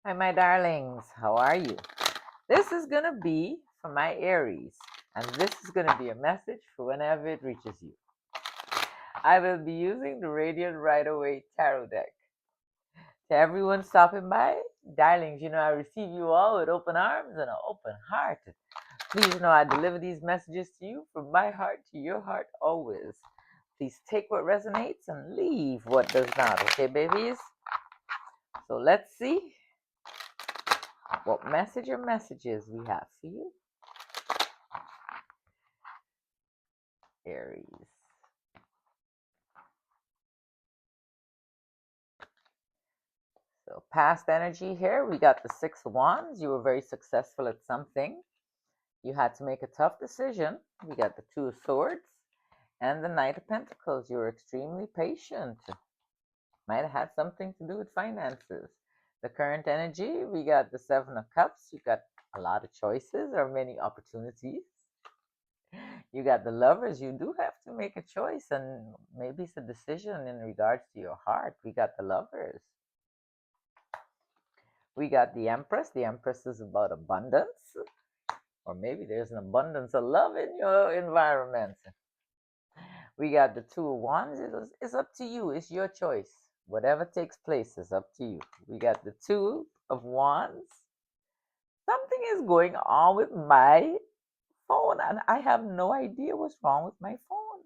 Hi, my darlings. How are you? This is going to be for my Aries, and this is going to be a message for whenever it reaches you. I will be using the Radiant Right Away Tarot deck. To everyone stopping by, darlings, I receive you all with open arms and an open heart. Please know I deliver these messages to you from my heart to your heart always. Please take what resonates and leave what does not, okay, babies? So let's see what message or messages we have for you, Aries. So past energy here, we got the Six of Wands. You were very successful at something. You had to make a tough decision. We got the Two of Swords and the Knight of Pentacles. You were extremely patient. Might have had something to do with finances. The current energy, we got the Seven of Cups. You got a lot of choices or many opportunities. You got the Lovers. You do have to make a choice, and maybe it's a decision in regards to your heart. We got the Lovers. We got the Empress. The Empress is about abundance, or maybe there's an abundance of love in your environment. We got the Two of Wands. It's up to you. It's your choice. Whatever takes place is up to you. We got the Two of Wands. Something is going on with my phone, and I have no idea what's wrong with my phone.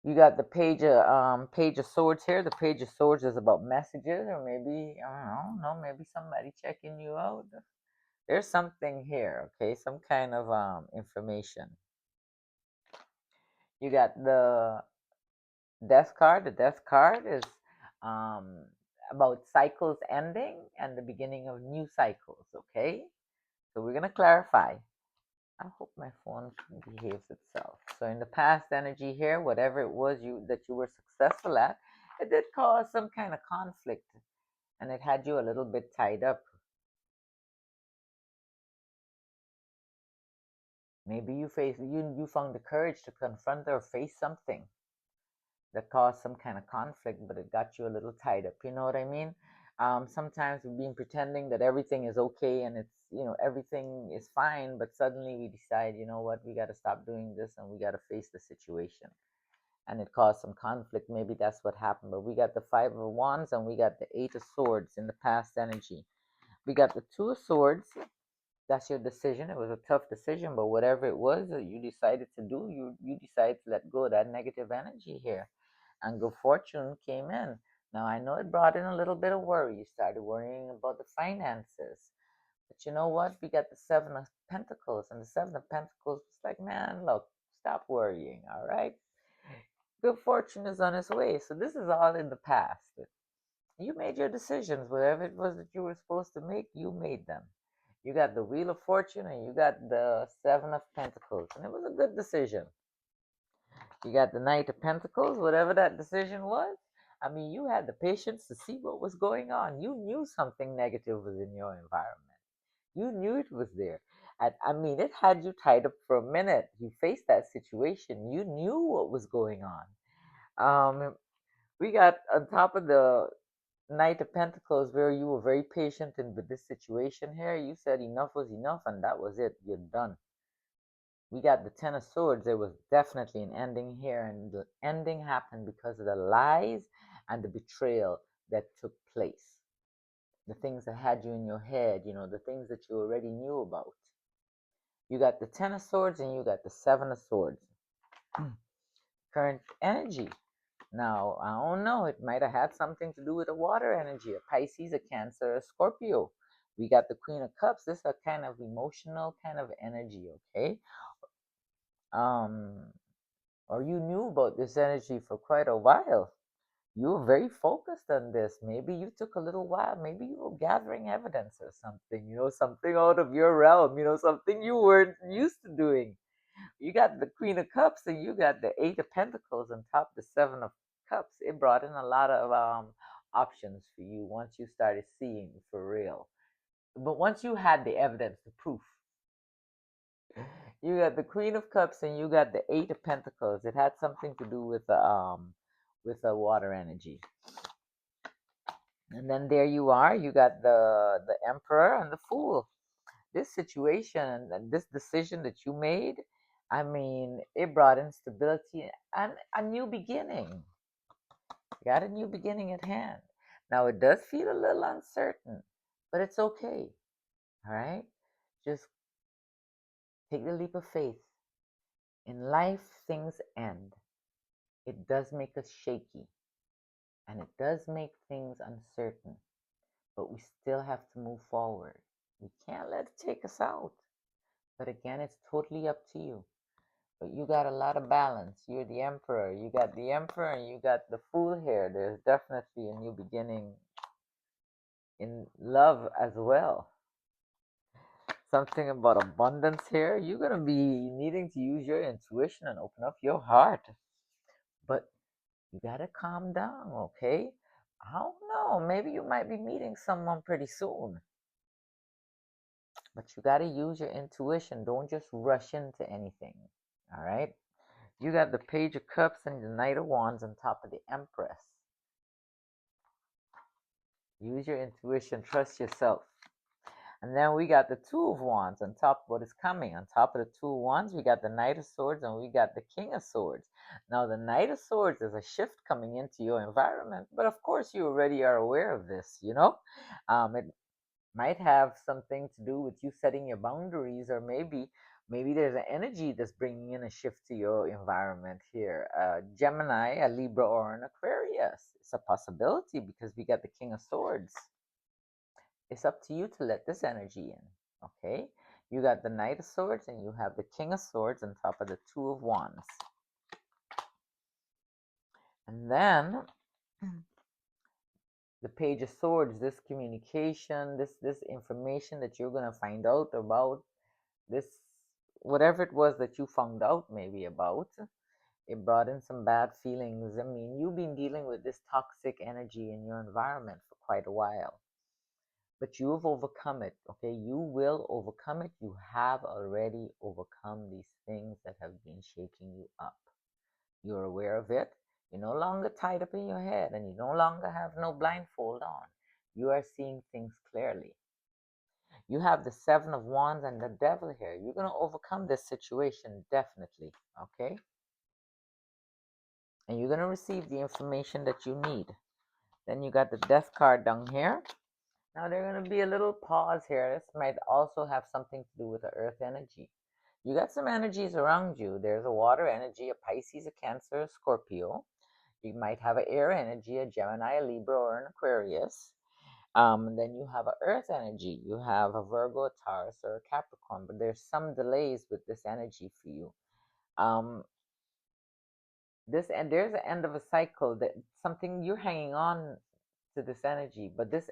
You got the Page of Swords here. The Page of Swords is about messages, or maybe I don't know, maybe somebody checking you out. There's something here, okay? Some kind of information. You got the Death card. The Death card is um, about cycles ending and the beginning of new cycles, okay? So we're gonna clarify. I hope my phone behaves itself. So in the past energy here, whatever it was that you were successful at, it did cause some kind of conflict, and it had you a little bit tied up. Maybe you found the courage to confront or face something that caused some kind of conflict, but it got you a little tied up. You know what I mean? Sometimes we've been pretending that everything is okay and it's, everything is fine, but suddenly we decide, you know what, we got to stop doing this and we got to face the situation. And it caused some conflict. Maybe that's what happened. But we got the Five of Wands and we got the Eight of Swords in the past energy. We got the Two of Swords. That's your decision. It was a tough decision, but whatever it was that you decided to do, you decided to let go of that negative energy here. And good fortune came in. Now I know it brought in a little bit of worry. You started worrying about the finances. But you know what? We got the Seven of Pentacles, and the Seven of Pentacles was like, man, look, stop worrying, all right? Good fortune is on its way. So this is all in the past. You made your decisions. Whatever it was that you were supposed to make, you made them. You got the Wheel of Fortune and you got the Seven of Pentacles. And it was a good decision. You got the Knight of Pentacles, whatever that decision was. I mean, you had the patience to see what was going on. You knew something negative was in your environment. You knew it was there. And I mean, it had you tied up for a minute. You faced that situation. You knew what was going on. We got on top of the Knight of Pentacles, where you were very patient in with this situation here. You said enough was enough, and that was it. You're done. We got the Ten of Swords. There was definitely an ending here, and the ending happened because of the lies and the betrayal that took place. The things that had you in your head, the things that you already knew about. You got the Ten of Swords and you got the Seven of Swords. Current energy. Now, I don't know, it might have had something to do with a water energy, a Pisces, a Cancer, a Scorpio. We got the Queen of Cups. This is a kind of emotional kind of energy, okay? Or you knew about this energy for quite a while. You were very focused on this. Maybe you took a little while. Maybe you were gathering evidence or something, something out of your realm, something you weren't used to doing. You got the Queen of Cups and you got the Eight of Pentacles on top of the Seven of Cups. It brought in a lot of options for you once you started seeing for real. But once you had the evidence, the proof, you got the Queen of Cups and you got the Eight of Pentacles. It had something to do with the water energy. And then there you are, you got the Emperor and the Fool. This situation and this decision that you made, I mean, it brought in stability and a new beginning. You got a new beginning at hand. Now it does feel a little uncertain, but it's okay. All right? Just take the leap of faith. In life, things end. It does make us shaky and it does make things uncertain, but we still have to move forward. We can't let it take us out. But again, it's totally up to you. But you got a lot of balance. You're the emperor. You got the emperor and you got the fool here. There's definitely a new beginning in love as well. Something about abundance here. You're going to be needing to use your intuition and open up your heart. But you got to calm down, okay? I don't know. Maybe you might be meeting someone pretty soon. But you got to use your intuition. Don't just rush into anything. All right? You got the Page of Cups and the Knight of Wands on top of the Empress. Use your intuition. Trust yourself. And then we got the Two of Wands on top of what is coming. On top of the Two of Wands, we got the Knight of Swords and we got the King of Swords. Now, the Knight of Swords is a shift coming into your environment, but of course, you already are aware of this, you know? It might have something to do with you setting your boundaries, or maybe there's an energy that's bringing in a shift to your environment here. Gemini, a Libra, or an Aquarius. It's a possibility because we got the King of Swords. It's up to you to let this energy in. Okay, you got the Knight of Swords and you have the King of Swords on top of the Two of Wands. And then the Page of Swords, this communication, this information that you're going to find out about, this whatever it was that you found out maybe about, it brought in some bad feelings. I mean, you've been dealing with this toxic energy in your environment for quite a while, but you've overcome it. Okay, you will overcome it. You have already overcome these things that have been shaking you up. You're aware of it. You're no longer tied up in your head and you no longer have no blindfold on. You are seeing things clearly. You have the Seven of Wands and the Devil here. You're going to overcome this situation, definitely. Okay? And you're going to receive the information that you need. Then you got the Death card down here. Now, there's going to be a little pause here. This might also have something to do with the Earth energy. You got some energies around you. There's a water energy, a Pisces, a Cancer, a Scorpio. You might have an air energy, a Gemini, a Libra, or an Aquarius. Then you have an Earth energy. You have a Virgo, a Taurus, or a Capricorn. But there's some delays with this energy for you. There's an end of a cycle, that something you're hanging on to this energy, but this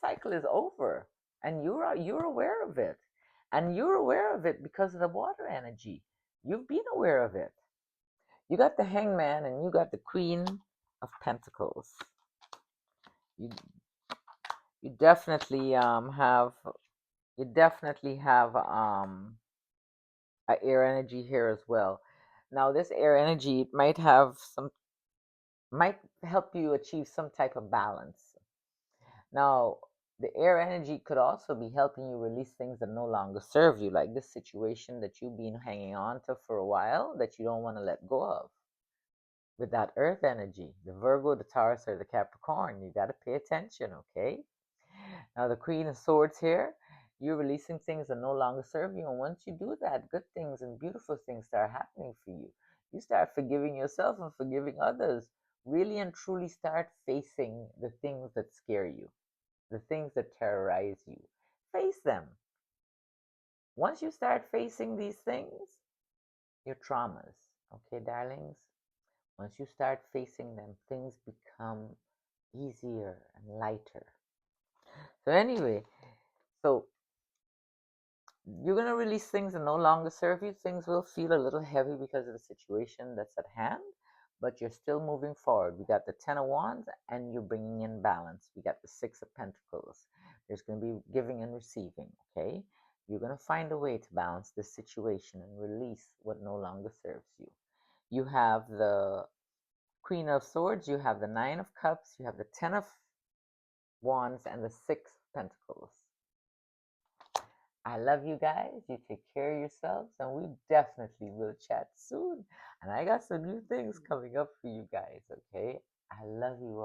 cycle is over, and you're aware of it, and you're aware of it because of the water energy. You've been aware of it. You got the Hangman and you got the Queen of Pentacles. You you definitely have a air energy here as well. Now this air energy might help you achieve some type of balance. Now, the air energy could also be helping you release things that no longer serve you, like this situation that you've been hanging on to for a while that you don't want to let go of. With that earth energy, the Virgo, the Taurus, or the Capricorn, you got to pay attention, okay? Now, the Queen of Swords here, you're releasing things that no longer serve you. And once you do that, good things and beautiful things start happening for you. You start forgiving yourself and forgiving others. Really and truly start facing the things that scare you, the things that terrorize you. Face them. Once you start facing these things, your traumas, okay, darlings? Once you start facing them, things become easier and lighter. So, anyway, so you're going to release things that no longer serve you. Things will feel a little heavy because of the situation that's at hand, but you're still moving forward. We got the Ten of Wands and you're bringing in balance. We got the Six of Pentacles. There's going to be giving and receiving, okay? You're going to find a way to balance this situation and release what no longer serves you. You have the Queen of Swords, you have the Nine of Cups, you have the Wands and the Six of Pentacles. I love you guys. You take care of yourselves, and we definitely will chat soon. And I got some new things coming up for you guys, okay? I love you